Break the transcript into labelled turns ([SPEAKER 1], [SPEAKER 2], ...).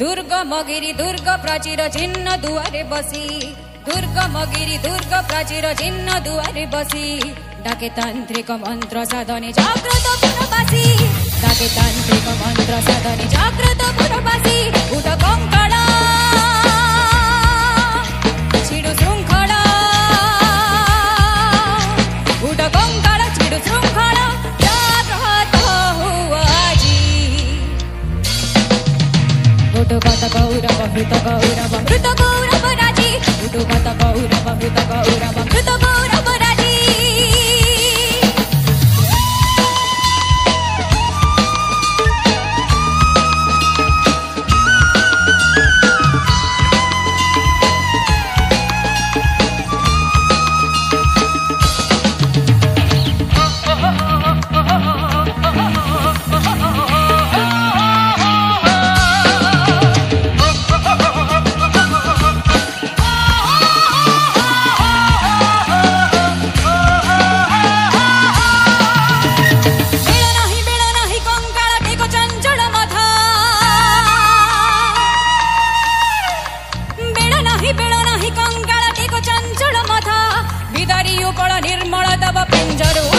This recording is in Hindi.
[SPEAKER 1] दुर्गमगिरि दुर्ग प्राचीर चिन्ह दुआरे बसी दुर्गमगिरि दुर्ग प्राचीर चिन्ह दुआरे बसी डाके तांत्रिक मंत्र साधने जाग्रत पुरबासी डाके तांत्रिक मंत्र साधने जाग्रत पुरबासी उठ कंकड़ा छिड़ु श्रृंखला उठ कंकड़ा छिड़ु श्रृंखला जाग्रत हुआ जी उठुगत गौरव मृत गौरव राजी उठुगत गौरव मृत गौरव राजी निर्मल तब पिंजरो